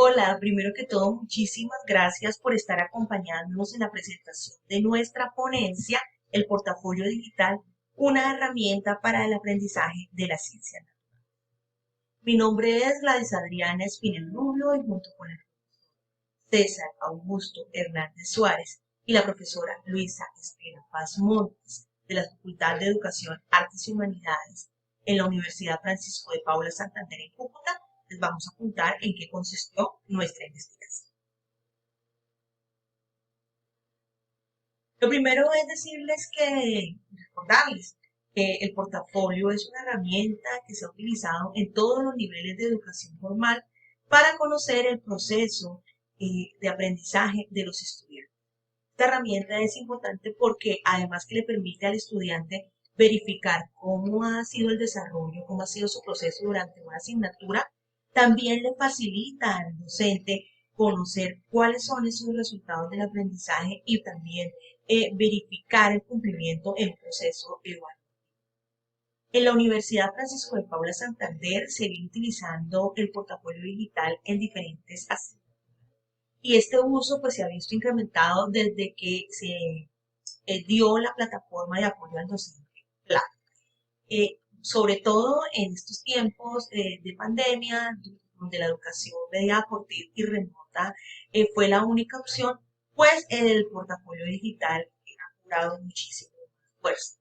Hola, primero que todo, muchísimas gracias por estar acompañándonos en la presentación de nuestra ponencia, el portafolio digital, una herramienta para el aprendizaje de la ciencia. Mi nombre es Gladys Adriana Espinel Rubio y junto con el César Augusto Hernández Suárez y la profesora Luisa Espera Paz Montes de la Facultad de Educación, Artes y Humanidades en la Universidad Francisco de Paula Santander en Cúcuta, les vamos a contar en qué consistió nuestra investigación. Lo primero es recordarles que el portafolio es una herramienta que se ha utilizado en todos los niveles de educación formal para conocer el proceso de aprendizaje de los estudiantes. Esta herramienta es importante porque además que le permite al estudiante verificar cómo ha sido el desarrollo, cómo ha sido su proceso durante una asignatura, también le facilita al docente conocer cuáles son esos resultados del aprendizaje y también verificar el cumplimiento en el proceso evaluativo. En la Universidad Francisco de Paula Santander se viene utilizando el portafolio digital en diferentes asignaturas y este uso pues se ha visto incrementado desde que se dio la plataforma de apoyo al docente Plan. Sobre todo en estos tiempos de pandemia, donde la educación media por TIC y remota fue la única opción, pues el portafolio digital ha cobrado muchísimo fuerza.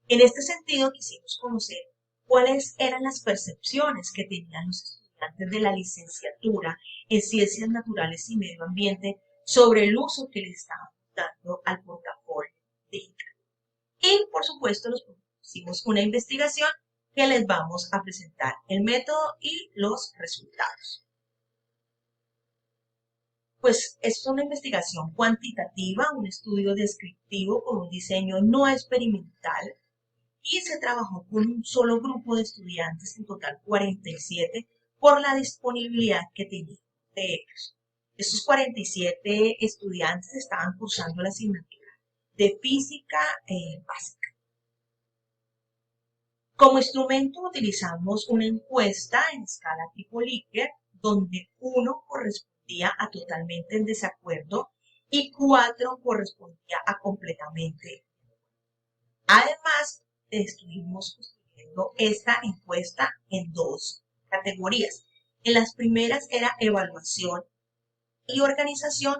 En este sentido, quisimos conocer cuáles eran las percepciones que tenían los estudiantes de la licenciatura en Ciencias Naturales y Medio Ambiente sobre el uso que le estaban dando al portafolio digital. Y, por supuesto, nos pusimos una investigación que les vamos a presentar el método y los resultados. Pues es una investigación cuantitativa, un estudio descriptivo con un diseño no experimental y se trabajó con un solo grupo de estudiantes, en total 47, por la disponibilidad que tenían de ellos. Estos 47 estudiantes estaban cursando la asignatura de física básica. Como instrumento utilizamos una encuesta en escala tipo Likert, donde 1 correspondía a totalmente en desacuerdo y 4 correspondía a completamente. Además, estuvimos construyendo esta encuesta en dos categorías. En las primeras era evaluación y organización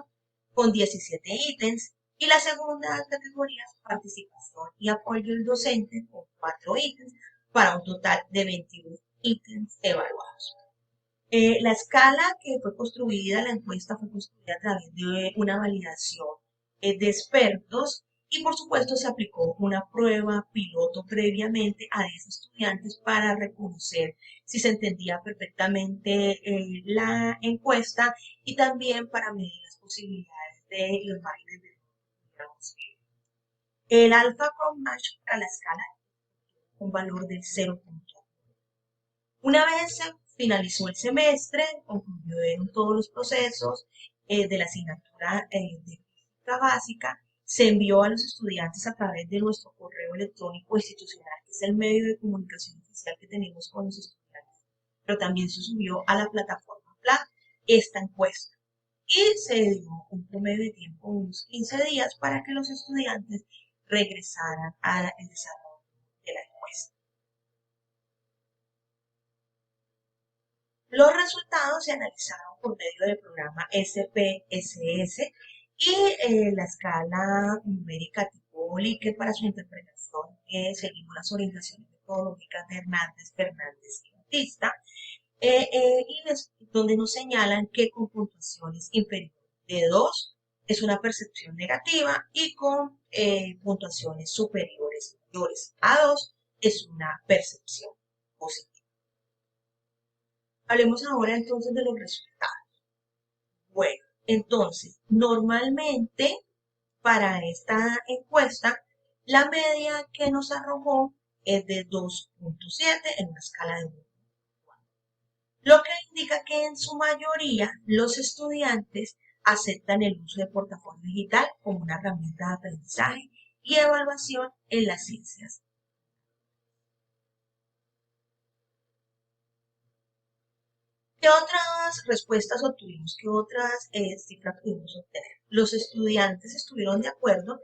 con 17 ítems y la segunda categoría es participación y apoyo del docente con 4 ítems para un total de 21 ítems evaluados. La escala que fue construida, la encuesta fue construida a través de una validación de expertos y por supuesto se aplicó una prueba piloto previamente a 10 estudiantes para reconocer si se entendía perfectamente la encuesta y también para medir las posibilidades de los márgenes de error. El alfa con match para la escala un valor del 0.1. Una vez se finalizó el semestre, concluyeron todos los procesos de la asignatura de física básica, se envió a los estudiantes a través de nuestro correo electrónico institucional, que es el medio de comunicación oficial que tenemos con los estudiantes, pero también se subió a la plataforma PLAN esta encuesta y se dio un promedio de tiempo de unos 15 días para que los estudiantes regresaran al desarrollo de la encuesta. Los resultados se analizaron por medio del programa SPSS y la escala numérica tipo Likert para su interpretación. Seguimos las orientaciones metodológicas de Hernández, Fernández y Batista, donde nos señalan que con puntuaciones inferiores de 2 es una percepción negativa y con puntuaciones superiores mayores a 2 es una percepción positiva. Hablemos ahora entonces de los resultados. Bueno, entonces, normalmente para esta encuesta, la media que nos arrojó es de 2.7 en una escala de 1. Lo que indica que en su mayoría los estudiantes aceptan el uso de portafolio digital como una herramienta de aprendizaje y evaluación en las ciencias. ¿Qué otras respuestas obtuvimos? ¿Qué otras cifras pudimos obtener? Los estudiantes estuvieron de acuerdo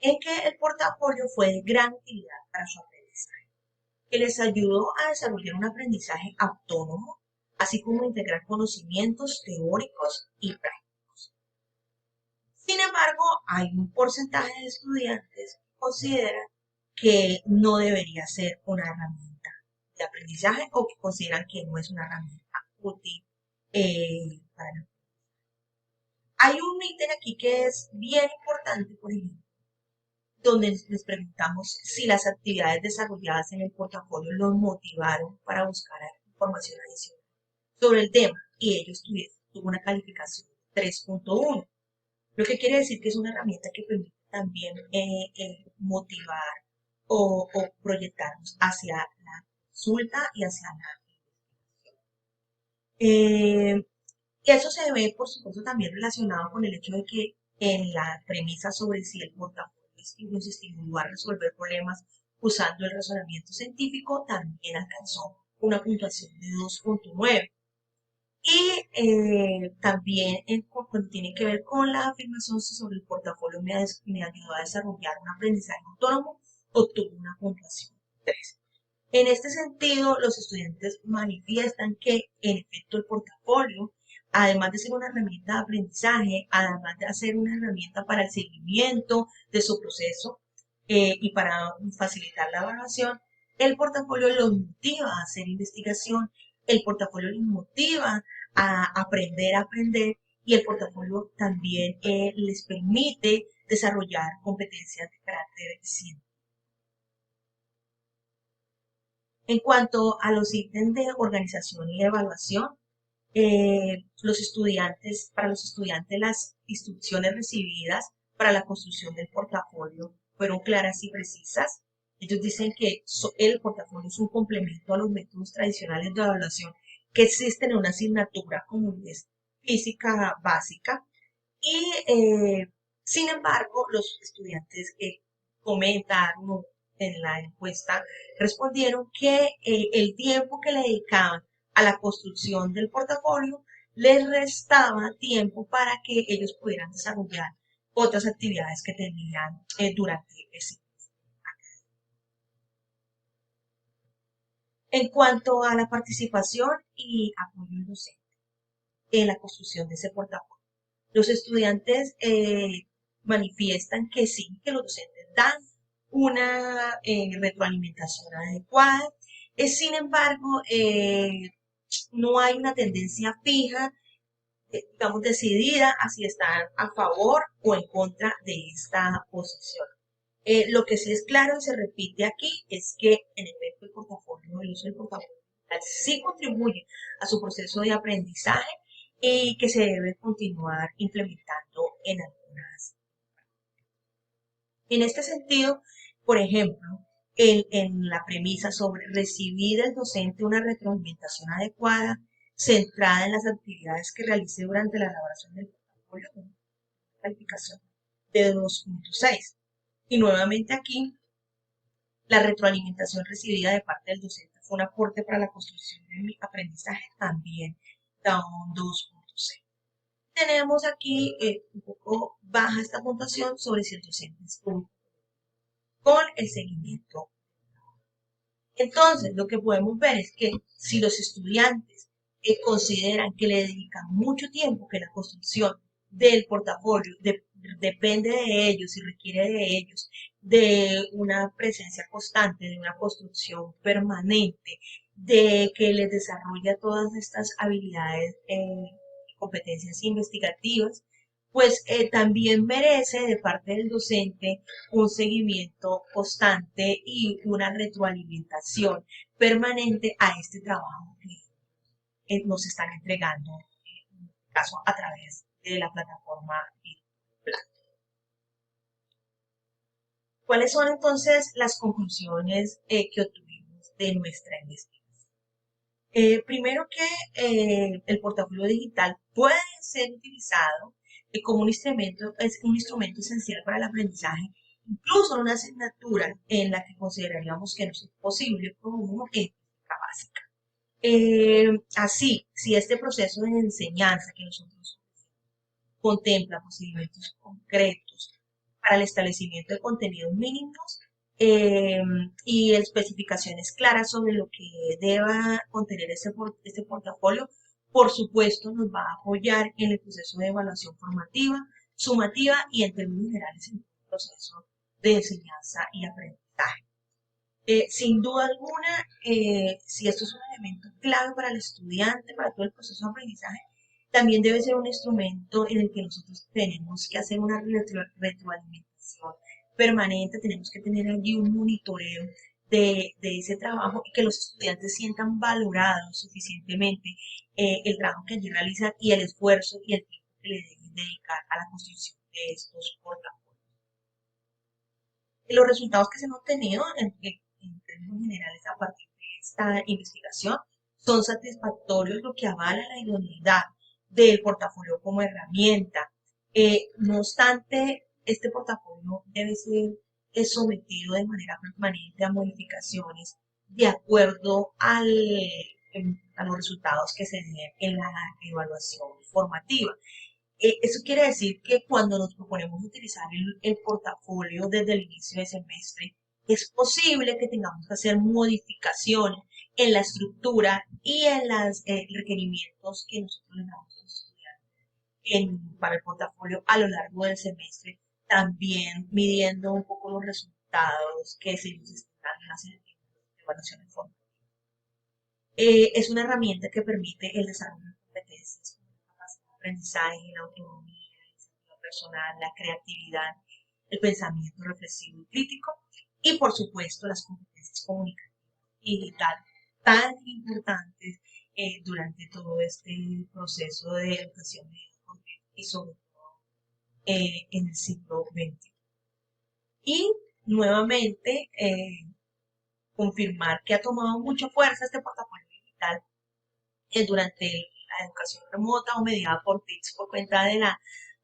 en que el portafolio fue de gran utilidad para su aprendizaje, que les ayudó a desarrollar un aprendizaje autónomo, así como integrar conocimientos teóricos y prácticos. Sin embargo, hay un porcentaje de estudiantes que consideran que no debería ser una herramienta de aprendizaje o que consideran que no es una herramienta útil para. Hay un ítem aquí que es bien importante, por ejemplo, donde les preguntamos si las actividades desarrolladas en el portafolio los motivaron para buscar información adicional sobre el tema y ellos tuvo una calificación 3.1, lo que quiere decir que es una herramienta que permite también motivar o proyectarnos hacia la consulta y hacia la investigación. Y eso se ve, por supuesto, también relacionado con el hecho de que en la premisa sobre si el portafolio nos estimuló a resolver problemas usando el razonamiento científico, también alcanzó una puntuación de 2.9. Y también cuando tiene que ver con la afirmación sobre el portafolio me ayudó a desarrollar un aprendizaje autónomo, obtuvo una puntuación 3. En este sentido, los estudiantes manifiestan que, en efecto, el portafolio, además de ser una herramienta de aprendizaje, además de ser una herramienta para el seguimiento de su proceso y para facilitar la evaluación, el portafolio los motiva a hacer investigación, el portafolio los motiva a aprender y el portafolio también les permite desarrollar competencias de carácter científico. En cuanto a los ítems de organización y evaluación, para los estudiantes las instrucciones recibidas para la construcción del portafolio fueron claras y precisas. Ellos dicen que el portafolio es un complemento a los métodos tradicionales de evaluación que existen en una asignatura como es física básica y sin embargo los estudiantes comentaron en la encuesta respondieron que el tiempo que le dedicaban a la construcción del portafolio les restaba tiempo para que ellos pudieran desarrollar otras actividades que tenían durante ese año. En cuanto a la participación y apoyo docente en la construcción de ese portafolio, los estudiantes manifiestan que sí, que los docentes dan una retroalimentación adecuada. Sin embargo, no hay una tendencia fija, digamos, decidida a si están a favor o en contra de esta posición. Lo que sí es claro y se repite aquí es que en efecto el uso del portafolio sí contribuye a su proceso de aprendizaje y que se debe continuar implementando en algunas. En este sentido, por ejemplo, en la premisa sobre recibir del docente una retroalimentación adecuada, centrada en las actividades que realice durante la elaboración del portafolio, con calificación de 2.6. Y nuevamente aquí, la retroalimentación recibida de parte del docente fue un aporte para la construcción de mi aprendizaje, también da un 2.6. Tenemos aquí un poco baja esta puntuación sobre si el docente estuvo con el seguimiento. Entonces, lo que podemos ver es que si los estudiantes consideran que le dedican mucho tiempo, que la construcción del portafolio depende de ellos y requiere de ellos, de una presencia constante, de una construcción permanente, de que les desarrolla todas estas habilidades y competencias investigativas, pues también merece de parte del docente un seguimiento constante y una retroalimentación permanente a este trabajo que nos están entregando, en este caso a través de la plataforma Plan. ¿Cuáles son entonces las conclusiones que obtuvimos de nuestra investigación? Primero que el portafolio digital puede ser utilizado como es un instrumento esencial para el aprendizaje, incluso en una asignatura en la que consideraríamos que no es posible como una ética básica. Así, si este proceso de enseñanza que nosotros contempla procedimientos concretos para el establecimiento de contenidos mínimos eh, y especificaciones claras sobre lo que deba contener este portafolio, por supuesto nos va a apoyar en el proceso de evaluación formativa, sumativa y en términos generales en el proceso de enseñanza y aprendizaje. Sin duda alguna, si esto es un elemento clave para el estudiante, para todo el proceso de aprendizaje, también debe ser un instrumento en el que nosotros tenemos que hacer una retroalimentación permanente, tenemos que tener allí un monitoreo de ese trabajo y que los estudiantes sientan valorados suficientemente el trabajo que allí realizan y el esfuerzo y el tiempo que le deben dedicar a la construcción de estos portafolios. Los resultados que se han obtenido en términos generales a partir de esta investigación son satisfactorios, lo que avala la idoneidad del portafolio como herramienta. No obstante, este portafolio debe ser sometido de manera permanente a modificaciones de acuerdo a los resultados que se den en la evaluación formativa. Eso quiere decir que cuando nos proponemos utilizar el portafolio desde el inicio del semestre, es posible que tengamos que hacer modificaciones en la estructura y en los requerimientos que nosotros le damos a los estudiantes para el portafolio a lo largo del semestre, también midiendo un poco los resultados que se nos están en las evaluaciones formativas. Es una herramienta que permite el desarrollo de competencias como la capacidad de aprendizaje, la autonomía, la iniciativa personal, la creatividad, el pensamiento reflexivo y crítico y, por supuesto, las competencias comunicativas y digitales tan importantes durante todo este proceso de educación y sobre todo en el siglo XXI. Y nuevamente, confirmar que ha tomado mucha fuerza este portafolio digital durante la educación remota o mediada por TICS por cuenta de la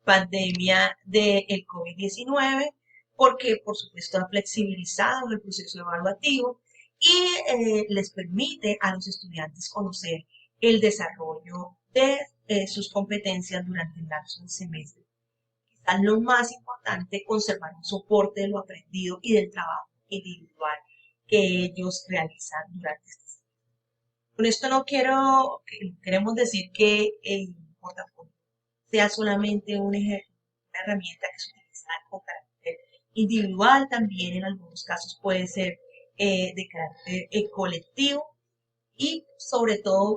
pandemia del COVID-19, porque por supuesto ha flexibilizado el proceso evaluativo y les permite a los estudiantes conocer el desarrollo de sus competencias durante el lapso del semestre. Quizás lo más importante, conservar un soporte de lo aprendido y del trabajo individual que ellos realizan durante este semestre. Con esto queremos decir que el portafolio sea solamente una herramienta que se utiliza con carácter individual, también en algunos casos puede ser de carácter colectivo y sobre todo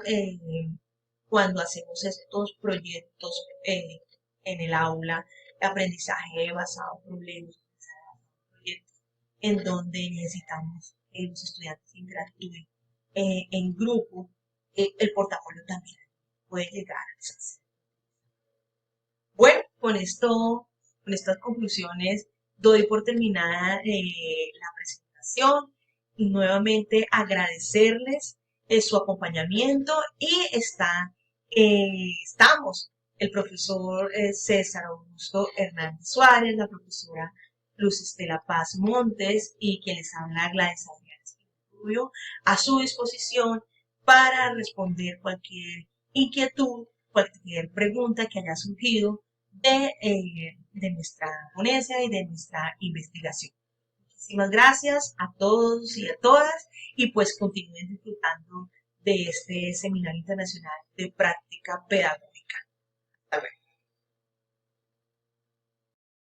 cuando hacemos estos proyectos en el aula, aprendizaje basado en problemas, proyectos en donde necesitamos que los estudiantes interactúen en grupo, el portafolio también puede llegar a usarse. Bueno, con estas conclusiones, doy por terminada la presentación y nuevamente agradecerles su acompañamiento y estamos el profesor César Augusto Hernández Suárez, la profesora Luz Estela Paz Montes y quien les habla Gladys Rubio, a su disposición para responder cualquier inquietud, cualquier pregunta que haya surgido de nuestra ponencia y de nuestra investigación. Muchísimas gracias a todos y a todas y pues continúen disfrutando de este seminario internacional de práctica pedagógica. Hasta luego.